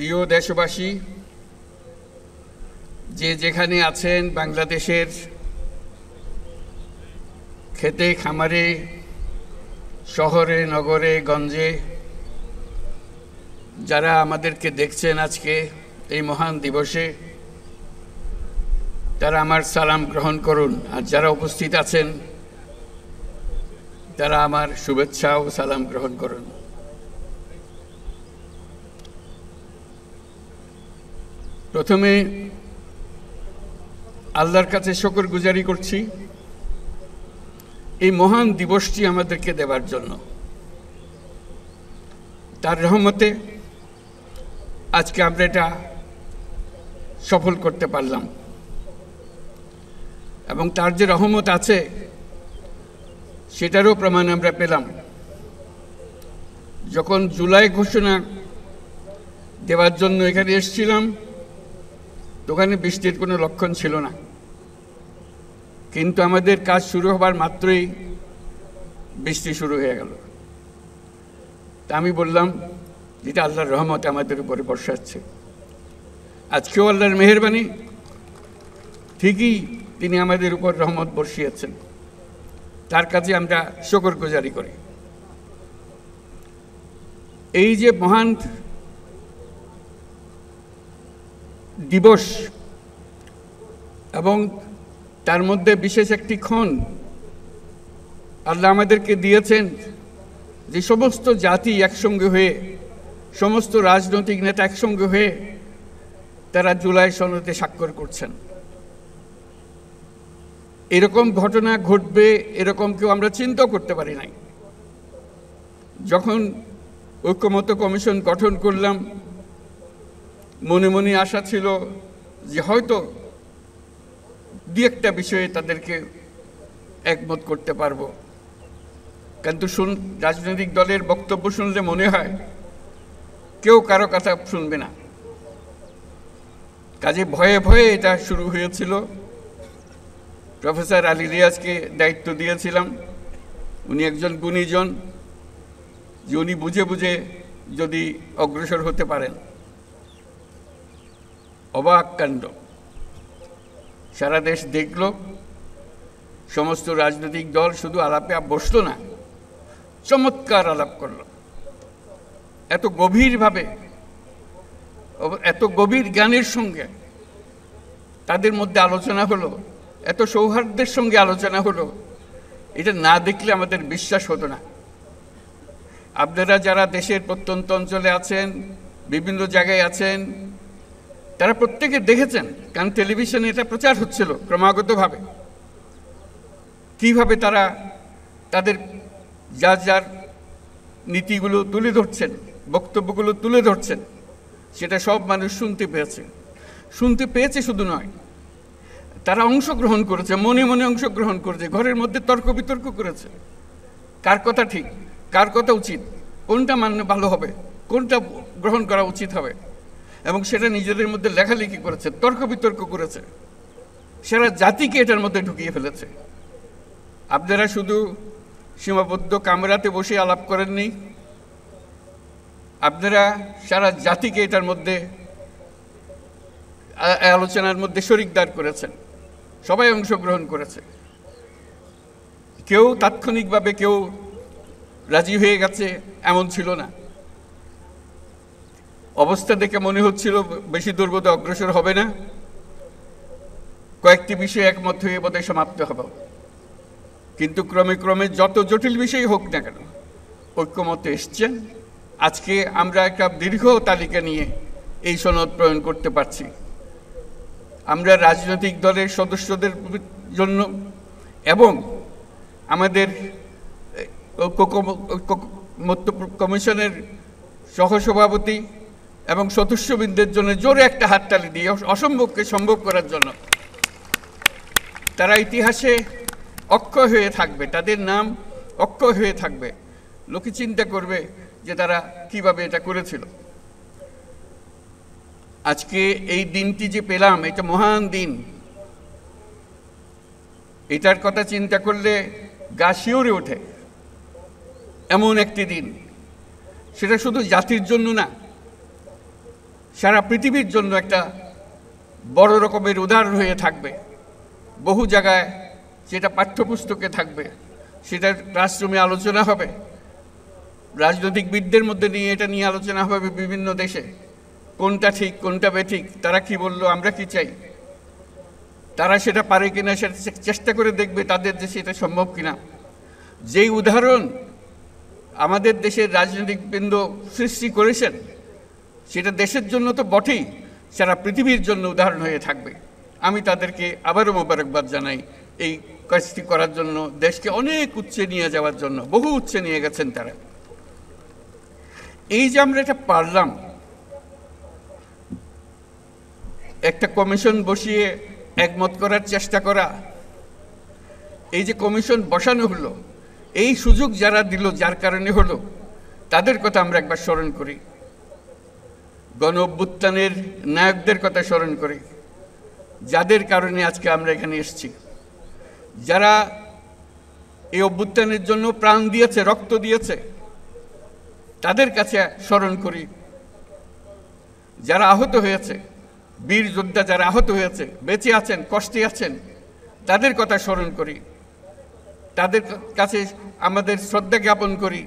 প্রিয় দেশবাসী, যে যেখানে আছেন, বাংলাদেশের খেতে খামারে, শহরে নগরে গঞ্জে যারা আমাদেরকে দেখছেন আজকে এই মহান দিবসে, তারা আমার সালাম গ্রহণ করুন। আর যারা উপস্থিত আছেন তারা আমার শুভেচ্ছা ও সালাম গ্রহণ করুন। প্রথমে আল্লাহর কাছে শুকরগুজারি করছি এই মহান দিবসটি আমাদেরকে দেওয়ার জন্য। তার রহমতে আজকে আমরা এটা সফল করতে পারলাম, এবং তার যে রহমত আছে সেটারও প্রমাণ আমরা পেলাম। যখন জুলাই ঘোষণা দেওয়ার জন্য এখানে এসেছিলাম, ওখানে বৃষ্টির কোনো লক্ষণ ছিল না, কিন্তু আমাদের কাজ শুরু হবার মাত্রই বৃষ্টি শুরু হয়ে গেল। তা আমি বললাম যেটা আল্লাহর রহমত আমাদের উপরে বর্ষাচ্ছে। আজকেও আল্লাহর মেহেরবানি, ঠিকই তিনি আমাদের উপর রহমত বর্ষিয়েছেন। তার কাছে আমরা শুকরগুজারি করি। এই যে মহান দিবস এবং তার মধ্যে বিশেষ একটি ক্ষণ আল্লাহ আমাদেরকে দিয়েছেন, যে সমস্ত জাতি একসঙ্গে হয়ে, সমস্ত রাজনৈতিক নেতা একসঙ্গে হয়ে তারা জুলাই সনদে স্বাক্ষর করছেন। এরকম ঘটনা ঘটবে এরকম কেউ আমরা চিন্তা করতে পারি নাই। যখন ঐক্যমত্য কমিশন গঠন করলাম, মনে মনে আশা ছিল যে হয়তো দু একটা বিষয়ে তাদেরকে একমত করতে পারবো, কিন্তু রাজনৈতিক দলের বক্তব্য শুনলে মনে হয় কেউ কারো কথা শুনবে না। কাজে ভয়ে ভয়ে এটা শুরু হয়েছিল। প্রফেসর আলী রিয়াজকে দায়িত্ব দিয়েছিলাম, উনি একজন গুণীজন, যে উনি বুঝে বুঝে যদি অগ্রসর হতে পারেন। অবাক কাণ্ড, সারা দেশ দেখল, সমস্ত রাজনৈতিক দল শুধু আলাপে বসলো না, চমৎকার আলাপ করল। এত গভীরভাবে, এত গভীর জ্ঞানের সঙ্গে তাদের মধ্যে আলোচনা হলো, এত সৌহার্দ্যের সঙ্গে আলোচনা হলো, এটা না দেখলে আমাদের বিশ্বাস হতো না। আপনারা যারা দেশের প্রত্যন্ত অঞ্চলে আছেন, বিভিন্ন জায়গায় আছেন, তারা প্রত্যেকে দেখেছেন, কারণ টেলিভিশনে এটা প্রচার হচ্ছিল ক্রমাগতভাবে, কিভাবে তারা তাদের যার যার নীতিগুলো তুলে ধরছেন, বক্তব্যগুলো তুলে ধরছেন। সেটা সব মানুষ শুনতে পেয়েছে শুধু নয়, তারা অংশগ্রহণ করেছে, মনে মনে অংশগ্রহণ করেছে, ঘরের মধ্যে তর্ক বিতর্ক করেছে, কার কথা ঠিক, কার কথা উচিত, কোনটা মানলে ভালো হবে, কোনটা গ্রহণ করা উচিত হবে, এবং সেটা নিজেদের মধ্যে লেখালেখি করেছে, তর্ক বিতর্ক করেছে, সারা জাতিকে এটার মধ্যে ঢুকিয়ে ফেলেছে। আপনারা শুধু সীমাবদ্ধ কামরাতে বসে আলাপ করেননি, আপনারা সারা জাতিকে এটার মধ্যে আলোচনার মধ্যে শরিকদার করেছেন। সবাই অংশগ্রহণ করেছে। কেউ তাৎক্ষণিকভাবে কেউ রাজি হয়ে গেছে এমন ছিল না। অবস্থা দেখে মনে হচ্ছিল বেশি দূর বোধহয় অগ্রসর হবে না, কয়েকটি বিষয়ে একমত হয়ে বোধহয় সমাপ্ত হবে। কিন্তু ক্রমে ক্রমে যত জটিল বিষয় হোক না কেন, ঐক্যমতে এসছেন। আজকে আমরা একটা দীর্ঘ তালিকা নিয়ে এই সনদ প্রণয়ন করতে পারছি। আমরা রাজনৈতিক দলের সদস্যদের জন্য এবং আমাদের কমিশনের সহসভাপতি এবং সদস্যবৃন্দের জন্য জোরে একটা হাততালি দিয়ে অসম্ভবকে সম্ভব করার জন্য। তারা ইতিহাসে অক্ষয় হয়ে থাকবে, তাদের নাম অক্ষয় হয়ে থাকবে। লোকে চিন্তা করবে যে তারা কিভাবে এটা করেছিল। আজকে এই দিনটি যে পেলাম, এটা মহান দিন। এটার কথা চিন্তা করলে গা শিউরে ওঠে। এমন একটি দিন, সেটা শুধু জাতির জন্য না, সারা পৃথিবীর জন্য একটা বড় রকমের উদাহরণ হয়ে থাকবে। বহু জায়গায় সেটা পাঠ্যপুস্তকে থাকবে, সেটা ক্লাসরুমে আলোচনা হবে, রাজনৈতিকবিদদের মধ্যে নিয়ে এটা নিয়ে আলোচনা হবে বিভিন্ন দেশে, কোনটা ঠিক কোনটা বেঠিক, তারা কি বললো, আমরা কি চাই, তারা সেটা পারে কিনা সেটা চেষ্টা করে দেখবে তাদের দেশে এটা সম্ভব কিনা। যেই উদাহরণ আমাদের দেশের রাজনৈতিকবৃন্দ সৃষ্টি করেছেন সেটা দেশের জন্য তো বটেই, সারা পৃথিবীর জন্য উদাহরণ হয়ে থাকবে। আমি তাদেরকে আবারও মোবারকবাদ জানাই এই কাজটি করার জন্য, দেশকে অনেক উচ্চে নিয়ে যাওয়ার জন্য, বহু উচ্চে নিয়ে গেছেন তারা। এই যে আমরা এটা পারলাম, একটা কমিশন বসিয়ে একমত করার চেষ্টা করা, এই যে কমিশন বসানো হলো, এই সুযোগ যারা দিল, যার কারণে হলো, তাদের কথা আমরা একবার স্মরণ করি। গণ অভ্যুত্থানের নায়কদের কথা স্মরণ করি, যাদের কারণে আজকে আমরা এখানে এসেছি, যারা এই অভ্যুত্থানের জন্য প্রাণ দিয়েছে, রক্ত দিয়েছে, তাদের কাছে স্মরণ করি। যারা আহত হয়েছে, বীর যোদ্ধা যারা আহত হয়েছে, বেঁচে আছেন, কষ্টে আছেন, তাদের কথা স্মরণ করি, তাদের কাছে আমাদের শ্রদ্ধা জ্ঞাপন করি,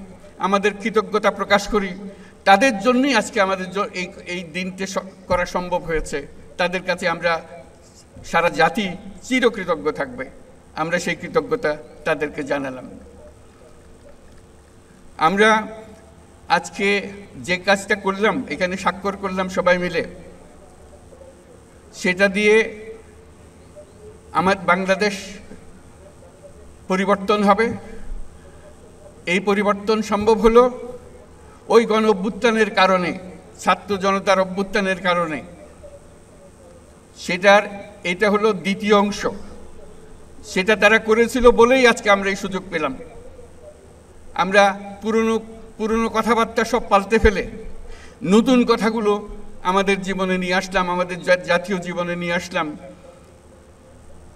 আমাদের কৃতজ্ঞতা প্রকাশ করি। তাদের জন্যই আজকে আমাদের এই দিনটি করা সম্ভব হয়েছে। তাদের কাছে আমরা সারা জাতি চিরকৃতজ্ঞ থাকবে। আমরা সেই কৃতজ্ঞতা তাদেরকে জানালাম। আমরা আজকে যে কাজটা করলাম, এখানে স্বাক্ষর করলাম সবাই মিলে, সেটা দিয়ে আমার বাংলাদেশ পরিবর্তন হবে। এই পরিবর্তন সম্ভব হলো ওই গণ অভ্যুত্থানের কারণে, ছাত্র জনতার অভ্যুত্থানের কারণে। এটা হলো দ্বিতীয় অংশ। সেটা তারা করেছিল বলেই আজকে আমরা এই সুযোগ পেলাম। আমরা পুরনো কথাবার্তা সব পাল্টে ফেলে নতুন কথাগুলো আমাদের জীবনে নিয়ে আসলাম, আমাদের জাতীয় জীবনে নিয়ে আসলাম,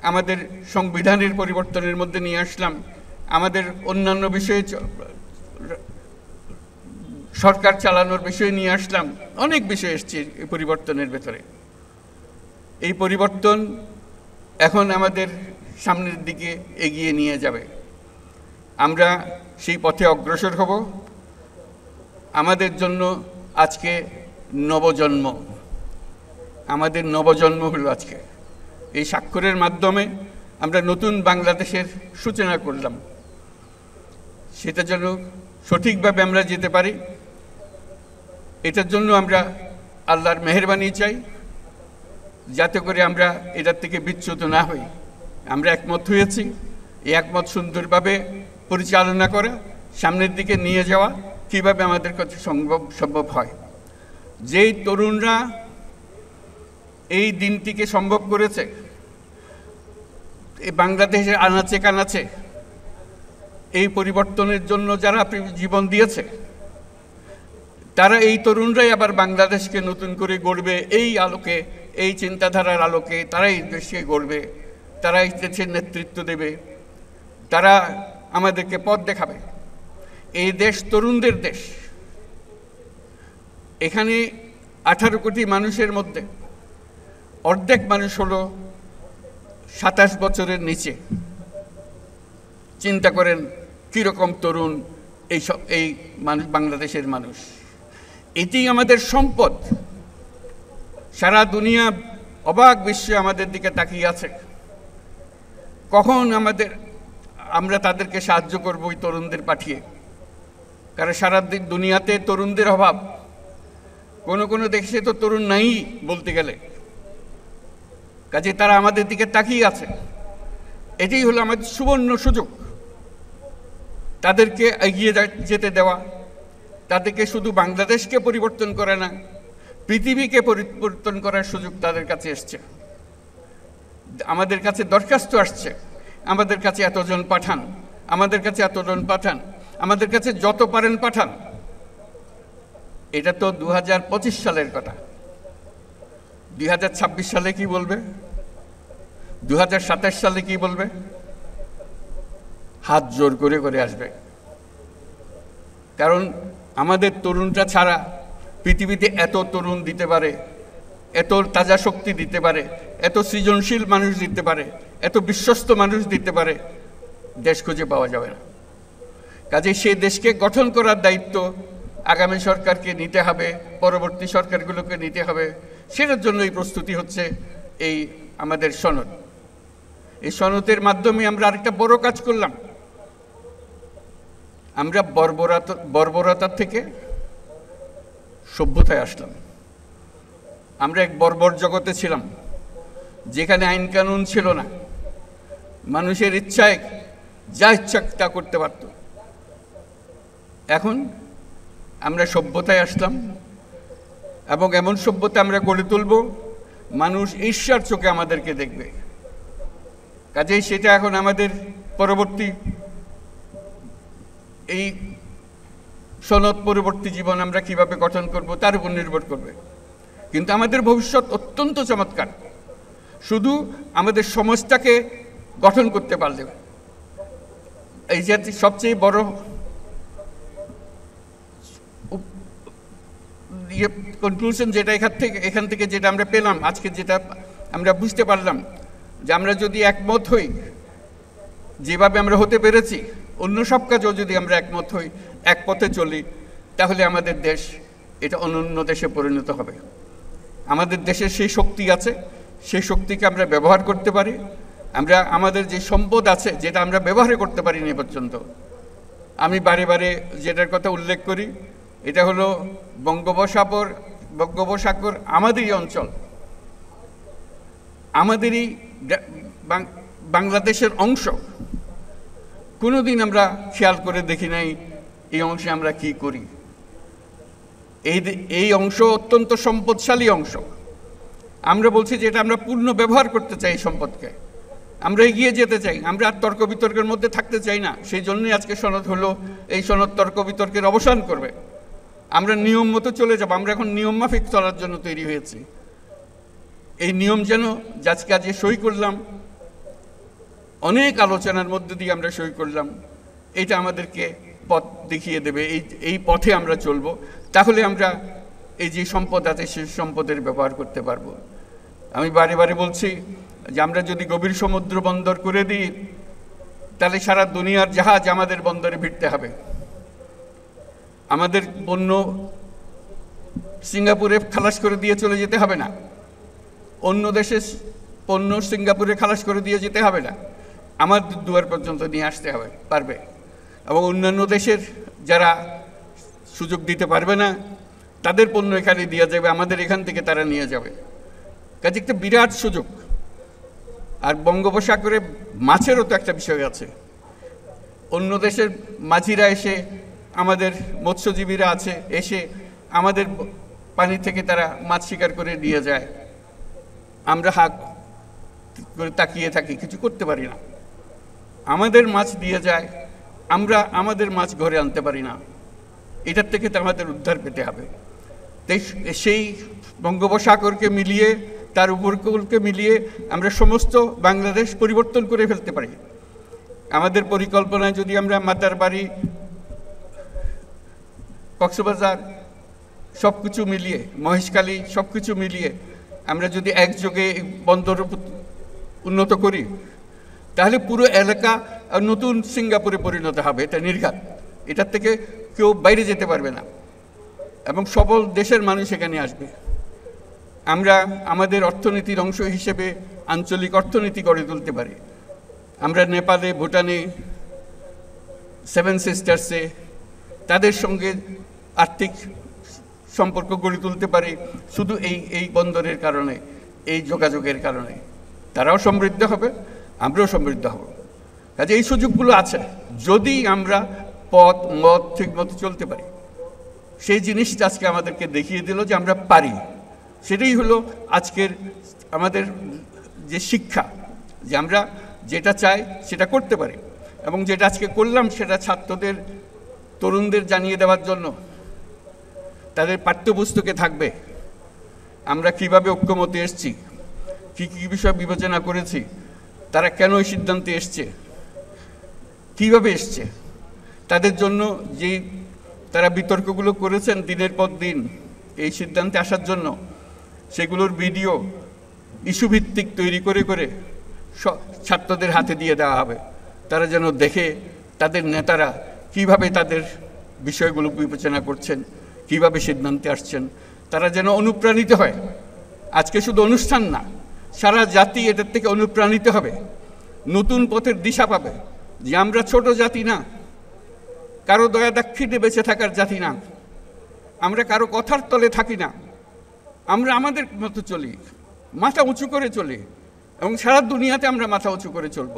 আমাদের সংবিধানের পরিবর্তনের মধ্যে নিয়ে আসলাম, আমাদের অন্যান্য বিষয়ে সরকার চালানোর বিষয়ে নিয়ে আসলাম। অনেক বিষয় এসছে এই পরিবর্তনের ভেতরে। এই পরিবর্তন এখন আমাদের সামনের দিকে এগিয়ে নিয়ে যাবে। আমরা সেই পথে অগ্রসর হব। আমাদের জন্য আজকে নবজন্ম, আমাদের নবজন্ম হলো আজকে। এই স্বাক্ষরের মাধ্যমে আমরা নতুন বাংলাদেশের সূচনা করলাম। সেটা যেন সঠিকভাবে আমরা যেতে পারি, এটার জন্য আমরা আল্লাহর মেহেরবানি চাই, যাতে করে আমরা এটার থেকে বিচ্যুত না হই। আমরা একমত হয়েছি, এই একমত সুন্দরভাবে পরিচালনা করা, সামনের দিকে নিয়ে যাওয়া কীভাবে আমাদের কাছে সম্ভব হয়। যেই তরুণরা এই দিনটিকে সম্ভব করেছে, এই বাংলাদেশের আনাচে কানাচে এই পরিবর্তনের জন্য যারা জীবন দিয়েছে, তারা এই তরুণরাই আবার বাংলাদেশকে নতুন করে গড়বে। এই আলোকে, এই চিন্তাধারার আলোকে তারাই দেশকে গড়বে, তারাই দেশের নেতৃত্ব দেবে, তারা আমাদেরকে পথ দেখাবে। এই দেশ তরুণদের দেশ। এখানে 18 কোটি মানুষের মধ্যে অর্ধেক মানুষ হলো 27 বছরের নিচে। চিন্তা করেন কীরকম তরুণ এই মানুষ, বাংলাদেশের মানুষ। এটি আমাদের সম্পদ। সারা দুনিয়া অবাক বিশ্বে আমাদের দিকে তাকিয়ে আছে, কখন আমরা তাদেরকে সাহায্য করব ওই তরুণদের পাঠিয়ে। কারণ সারা দুনিয়াতে তরুণদের অভাব, কোনো দেশে তো তরুণ নাই বলতে গেলে। কাজে তারা আমাদের দিকে তাকিয়ে আছে। এটাই হলো আমাদের সুবর্ণ সুযোগ, তাদেরকে এগিয়ে যেতে দেওয়া, তাদেরকে শুধু বাংলাদেশকে পরিবর্তন করে না, পৃথিবীকে পরিবর্তন করার সুযোগ তাদের কাছে এসছে। আমাদের কাছে দরখাস্ত আসছে, আমাদের কাছে এতজন পাঠান, আমাদের কাছে এতজন পাঠান, আমাদের কাছে যত পারেন পাঠান। এটা তো 2025 সালের কথা। 2026 সালে কি বলবে? 2027 সালে কি বলবে? হাত জোর করে আসবে। কারণ আমাদের তরুণটা ছাড়া পৃথিবীতে এত তরুণ দিতে পারে, এত তাজা শক্তি দিতে পারে, এত সৃজনশীল মানুষ দিতে পারে, এত বিশ্বস্ত মানুষ দিতে পারে, দেশ খুঁজে পাওয়া যাবে না। কাজেই সেই দেশকে গঠন করার দায়িত্ব আগামী সরকারকে নিতে হবে, পরবর্তী সরকারগুলোকে নিতে হবে। সেটার জন্য এই প্রস্তুতি হচ্ছে এই আমাদের সনদ। এই সনদের মাধ্যমে আমরা আরেকটা বড় কাজ করলাম। আমরা বর্বরতার থেকে সভ্যতায় আসলাম। আমরা এক বর্বর জগতে ছিলাম, যেখানে আইন কানুন ছিল না, মানুষের ইচ্ছায় যা ইচ্ছা তা করতে পারত। এখন আমরা সভ্যতায় আসলাম, এবং এমন সভ্যতা আমরা গড়ে তুলব মানুষ ঈর্ষার চোখে আমাদেরকে দেখবে। কাজেই সেটা এখন আমাদের পরবর্তী এই সনদ পরবর্তী জীবন আমরা কিভাবে গঠন করব তার উপর নির্ভর করবে। কিন্তু আমাদের ভবিষ্যৎ অত্যন্ত চমৎকার, শুধু আমাদের সমাজটাকে গঠন করতে পারলে। এই যে সবচেয়ে বড় কনক্লুশন যেটা এখান থেকে যেটা আমরা পেলাম, আজকে যেটা আমরা বুঝতে পারলাম, যে আমরা যদি একমত হই, যেভাবে আমরা হতে পেরেছি, অন্য সব কাজেও যদি আমরা একমত হই, এক পথে চলি, তাহলে আমাদের দেশ এটা অনন্য দেশে পরিণত হবে। আমাদের দেশের সেই শক্তি আছে, সেই শক্তিকে আমরা ব্যবহার করতে পারি। আমরা আমাদের যে সম্পদ আছে, যেটা আমরা ব্যবহার করতে পারিনি এ পর্যন্ত। আমি বারে বারে যেটার কথা উল্লেখ করি, এটা হলো বঙ্গোপসাগর আমাদেরই অঞ্চল, আমাদেরই বাংলাদেশের অংশ। কোনোদিন আমরা খেয়াল করে দেখি নাই এই অংশে আমরা কি করি। এই অংশ অত্যন্ত সম্পদশালী অংশ। আমরা বলছি যে এটা আমরা পূর্ণ ব্যবহার করতে চাই, এই সম্পদকে আমরা এগিয়ে যেতে চাই, আমরা আর তর্ক বিতর্কের মধ্যে থাকতে চাই না। সেই জন্যই আজকে সনদ হলো, এই সনদ তর্ক বিতর্কের অবসান করবে। আমরা নিয়ম মতো চলে যাব। আমরা এখন নিয়ম মাফিক চলার জন্য তৈরি হয়েছি। এই নিয়ম যেন আজকে আজকে সই করলাম, অনেক আলোচনার মধ্যে দিয়ে আমরা সই করলাম, এটা আমাদেরকে পথ দেখিয়ে দেবে। এই পথে আমরা চলবো, তাহলে আমরা এই যে সম্পদ আছে সেই সম্পদের ব্যবহার করতে পারবো। আমি বারে বারে বলছি যে আমরা যদি গভীর সমুদ্র বন্দর করে দিই, তাহলে সারা দুনিয়ার জাহাজ আমাদের বন্দরে ভিড়তে হবে। আমাদের পণ্য সিঙ্গাপুরে খালাস করে দিয়ে চলে যেতে হবে না, অন্য দেশের পণ্য সিঙ্গাপুরে খালাস করে দিয়ে যেতে হবে না, আমার দুয়ার পর্যন্ত নিয়ে আসতে হবে পারবে। এবং অন্যান্য দেশের যারা সুযোগ দিতে পারবে না, তাদের পণ্য এখানে দিয়ে যাবে, আমাদের এখান থেকে তারা নিয়ে যাবে। কাজে একটা বিরাট সুযোগ। আর বঙ্গোপসাগরে মাছেরও তো একটা বিষয় আছে। অন্য দেশের মাঝিরা এসে, আমাদের মৎস্যজীবীরা আছে, এসে আমাদের পানি থেকে তারা মাছ শিকার করে নিয়ে যায়। আমরা হাত করে তাকিয়ে থাকি, কিছু করতে পারি না। আমাদের মাছ দিয়ে যায়, আমরা আমাদের মাছ ঘরে আনতে পারি না। এটার থেকে তো আমাদের উদ্ধার পেতে হবে। তাই সেই বঙ্গোপসাগরকে মিলিয়ে, তার উপকূলকে মিলিয়ে আমরা সমস্ত বাংলাদেশ পরিবর্তন করে ফেলতে পারি। আমাদের পরিকল্পনায় যদি আমরা মাতারবাড়ি, কক্সবাজার সব কিছু মিলিয়ে, মহেশখালী সব কিছু মিলিয়ে আমরা যদি একযোগে বন্দর উন্নত করি, তাহলে পুরো এলাকা নতুন সিঙ্গাপুরে পরিণত হবে। এটা নির্ঘাত, এটার থেকে কেউ বাইরে যেতে পারবে না, এবং সকল দেশের মানুষ এখানে আসবে। আমরা আমাদের অর্থনীতির অংশ হিসেবে আঞ্চলিক অর্থনীতি গড়ে তুলতে পারি। আমরা নেপালে, ভুটানে, সেভেন সিস্টার্সে তাদের সঙ্গে আর্থিক সম্পর্ক গড়ে তুলতে পারি শুধু এই বন্দরের কারণে, এই যোগাযোগের কারণে। তারাও সমৃদ্ধ হবে, আমরাও সমৃদ্ধ হব। কাজে এই সুযোগগুলো আছে, যদি আমরা মত ঠিক মতো চলতে পারি। সেই জিনিসটা আজকে আমাদেরকে দেখিয়ে দিল যে আমরা পারি। সেটাই হলো আজকের আমাদের যে শিক্ষা, যে আমরা যেটা চাই সেটা করতে পারি। এবং যেটা আজকে করলাম সেটা ছাত্রদের, তরুণদের জানিয়ে দেওয়ার জন্য তাদের পাঠ্যপুস্তকে থাকবে আমরা কিভাবে ঐক্যমতে এসেছি, কী কী বিষয় বিবেচনা করেছি, তারা কেন এই সিদ্ধান্তে এসছে, কীভাবে এসছে, তাদের জন্য যেই তারা বিতর্কগুলো করেছেন দিনের পর দিন, এই সিদ্ধান্তে আসার জন্য সেগুলোর ভিডিও ইস্যুভিত্তিক তৈরি করে করে ছাত্রদের হাতে দিয়ে দেওয়া হবে, তারা যেন দেখে তাদের নেতারা কিভাবে তাদের বিষয়গুলো বিবেচনা করছেন, কিভাবে সিদ্ধান্তে আসছেন, তারা যেন অনুপ্রাণিত হয়। আজকে শুধু অনুষ্ঠান না, সারা জাতি এটার থেকে অনুপ্রাণিত হবে, নতুন পথের দিশা পাবে যে আমরা ছোট জাতি না, কারো দয়া দাক্ষিণ্যে বেঁচে থাকার জাতি না, আমরা কারো কথার তলে থাকি না, আমরা আমাদের মতো চলি, মাথা উঁচু করে চলি এবং সারা দুনিয়াতে আমরা মাথা উঁচু করে চলব।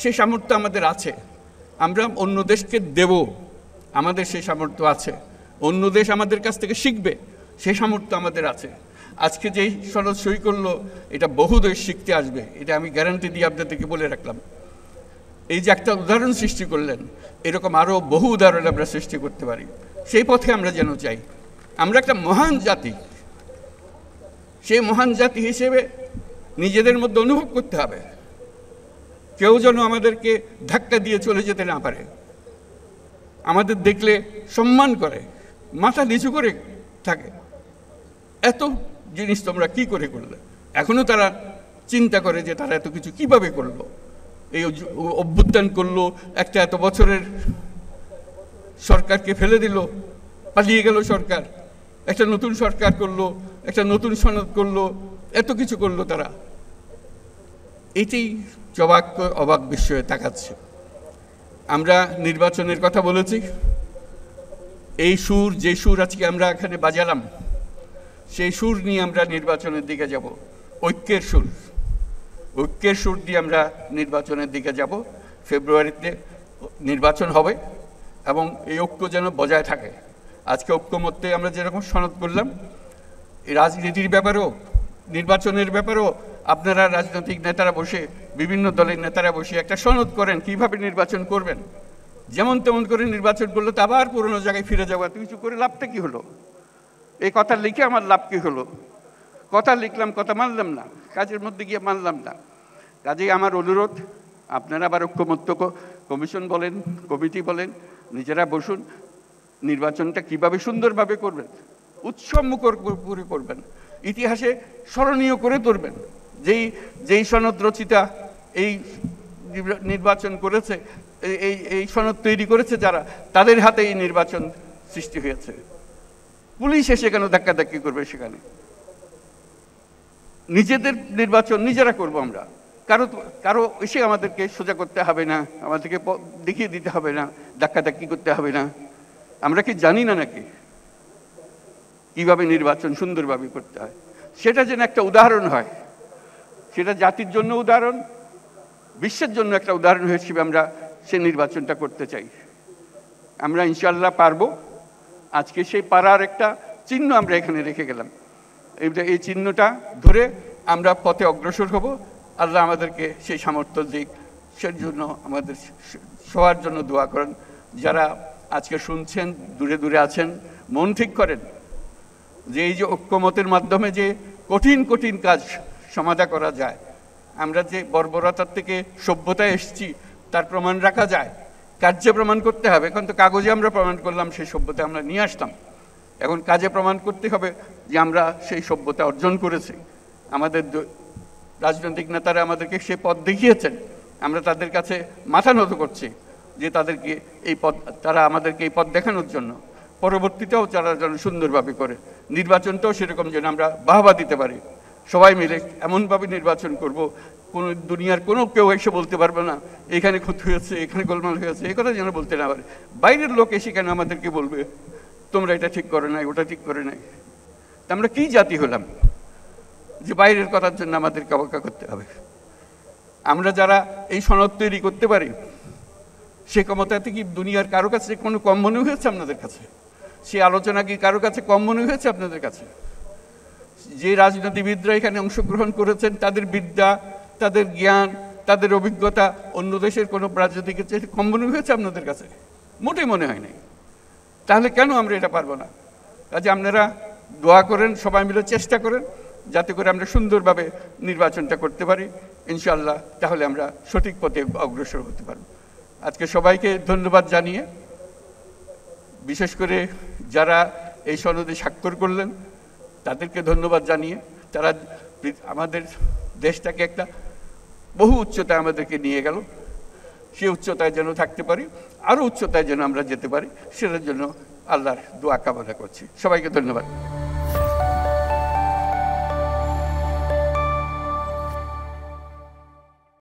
সেই সামর্থ্য আমাদের আছে, আমরা অন্য দেশকে দেব, আমাদের সেই সামর্থ্য আছে। অন্য দেশ আমাদের কাছ থেকে শিখবে, সেই সামর্থ্য আমাদের আছে। আজকে যেই সনদ সই করলো, এটা বহু দেশ শিখতে আসবে, এটা আমি গ্যারান্টি দিয়ে আপনাদেরকে বলে রাখলাম। এই যে একটা উদাহরণ সৃষ্টি করলেন, এরকম আরও বহু উদাহরণ আমরা সৃষ্টি করতে পারি। সেই পথে আমরা যেন চাই। আমরা একটা মহান জাতি, সেই মহান জাতি হিসেবে নিজেদের মধ্যে অনুভব করতে হবে। কেউ যেন আমাদেরকে ধাক্কা দিয়ে চলে যেতে না পারে, আমাদের দেখলে সম্মান করে, মাথা নিচু করে থাকে। এত জিনিস তোমরা কি করে করলে? এখনো তারা চিন্তা করে যে তারা এত কিছু কিভাবে করলো, এই অভ্যুত্থান করলো, একটা এত বছরের সরকারকে ফেলে দিল, পালিয়ে গেল সরকার, একটা নতুন সরকার করলো, একটা নতুন সনদ করলো, এত কিছু করলো তারা। এটাই অবাক বিস্ময়ে তাকাচ্ছে। আমরা নির্বাচনের কথা বলেছি, এই সুর, যে সুর আজকে আমরা এখানে বাজালাম, সেই সুর নিয়ে আমরা নির্বাচনের দিকে যাব। ঐক্যের সুর, ঐক্যের সুর দিয়ে আমরা নির্বাচনের দিকে যাব। ফেব্রুয়ারিতে নির্বাচন হবে এবং এই ঐক্য যেন বজায় থাকে। আজকে ঐক্যমত্যে আমরা যেরকম সনদ করলাম, এই রাজনীতির ব্যাপারেও, নির্বাচনের ব্যাপারেও আপনারা রাজনৈতিক নেতারা বসে, বিভিন্ন দলের নেতারা বসে একটা সনদ করেন কিভাবে নির্বাচন করবেন। যেমন তেমন করে নির্বাচন করলে তো আবার পুরনো জায়গায় ফিরে যাবো। এত কিছু করে লাভটা কি হলো? এই কথা লিখে আমার লাভ কি হলো? কথা লিখলাম, কথা মানলাম না, কাজের মধ্যে গিয়ে মানলাম না। কাজেই আমার অনুরোধ, আপনারা আবার ঐক্যমত্য কমিশন বলেন, কমিটি বলেন, নিজেরা বসুন, নির্বাচনটা কিভাবে সুন্দরভাবে করবেন, উৎসবমুখর করে করবেন, ইতিহাসে স্মরণীয় করে তুলবেন। যেই সনদ রচিতা এই নির্বাচন করেছে, এই সনদ তৈরি করেছে যারা, তাদের হাতে এই নির্বাচন সৃষ্টি হয়েছে। পুলিশ এসে কেন ধাক্কাধাক্কি করবে? সেখানে নিজেদের নির্বাচন নিজেরা করব আমরা, কারো এসে আমাদেরকে সোজা করতে হবে না, আমাদেরকে দেখিয়ে দিতে হবে না, ধাক্কাধাক্কি করতে হবে না। আমরা কি জানি না নাকি কিভাবে নির্বাচন সুন্দরভাবে করতে হয়? সেটা যেন একটা উদাহরণ হয়, সেটা জাতির জন্য উদাহরণ, বিশ্বের জন্য একটা উদাহরণ হিসেবে আমরা সেই নির্বাচনটা করতে চাই। আমরা ইনশাল্লাহ পারবো। আজকে সেই পারার একটা চিহ্ন আমরা এখানে রেখে গেলাম। এই চিহ্নটা ধরে আমরা পথে অগ্রসর হব। আল্লাহ আমাদেরকে সেই সামর্থ্য দিক, সেই জন্য আমাদের সবার জন্য দোয়া করেন। যারা আজকে শুনছেন, দূরে দূরে আছেন, মন ঠিক করেন যে এই যে ঐক্যমতের মাধ্যমে যে কঠিন কঠিন কাজ সমাধা করা যায়, আমরা যে বর্বরতার থেকে সভ্যতায় এসেছি তার প্রমাণ রাখা যায়। কার্যে প্রমাণ করতে হবে। এখন তো কাগজে আমরা প্রমাণ করলাম, সেই সভ্যতা আমরা নিয়ে আসতাম। এখন কাজে প্রমাণ করতে হবে যে আমরা সেই সভ্যতা অর্জন করেছি। আমাদের রাজনৈতিক নেতারা আমাদেরকে সে পথ দেখিয়েছেন, আমরা তাদের কাছে মাথা নত করছি যে তাদেরকে তারা আমাদেরকে এই পথ দেখানোর জন্য পরবর্তীতেও তারা যেন সুন্দরভাবে করে, নির্বাচনটাও সেরকম যেন আমরা বাহবা দিতে পারি। সবাই মিলে এমনভাবে নির্বাচন করব, কোনো দুনিয়ার কোনো কেউ এসে বলতে পারবে না এখানে ক্ষতি হয়েছে, এখানে গোলমাল হয়েছে, এই কথা যেন বলতে না পারে। বাইরের লোক এসে কেন আমাদেরকে বলবে তোমরা এটা ঠিক করে নাই, ওটা ঠিক করে নাই? তা আমরা কি জাতি হলাম যে বাইরের কথার জন্য আমাদেরকে অবজ্ঞা করতে হবে? আমরা যারা এই সনদ তৈরি করতে পারি, সে ক্ষমতাতে কি দুনিয়ার কারো কাছে কোনো কম মনে হয়েছে আপনাদের কাছে? সে আলোচনা কি কারো কাছে কম মনে হয়েছে আপনাদের কাছে? যে রাজনীতিবিদরা এখানে অংশগ্রহণ করেছেন, তাদের বিদ্যা, তাদের জ্ঞান, তাদের অভিজ্ঞতা অন্য দেশের কোনো রাজনীতিকের চেয়ে কম মনে হয়েছে আপনাদের কাছে? মোটেই মনে হয় নাই। তাহলে কেন আমরা এটা পারবো না? কাজে আপনারা দোয়া করেন, সবাই মিলে চেষ্টা করেন যাতে করে আমরা সুন্দরভাবে নির্বাচনটা করতে পারি ইনশাআল্লাহ। তাহলে আমরা সঠিক পথে অগ্রসর হতে পারব। আজকে সবাইকে ধন্যবাদ জানিয়ে, বিশেষ করে যারা এই সনদে স্বাক্ষর করলেন, তাদেরকে ধন্যবাদ জানিয়ে তারা আমাদের দেশটাকে একটা বহু উচ্চতায় আমাদেরকে নিয়ে গেল। সে উচ্চতায় যেন থাকতে পারি, আরও উচ্চতায় যেন আমরা যেতে পারি, সেটার জন্য আল্লাহর দোয়া কামনা করছি। সবাইকে ধন্যবাদ।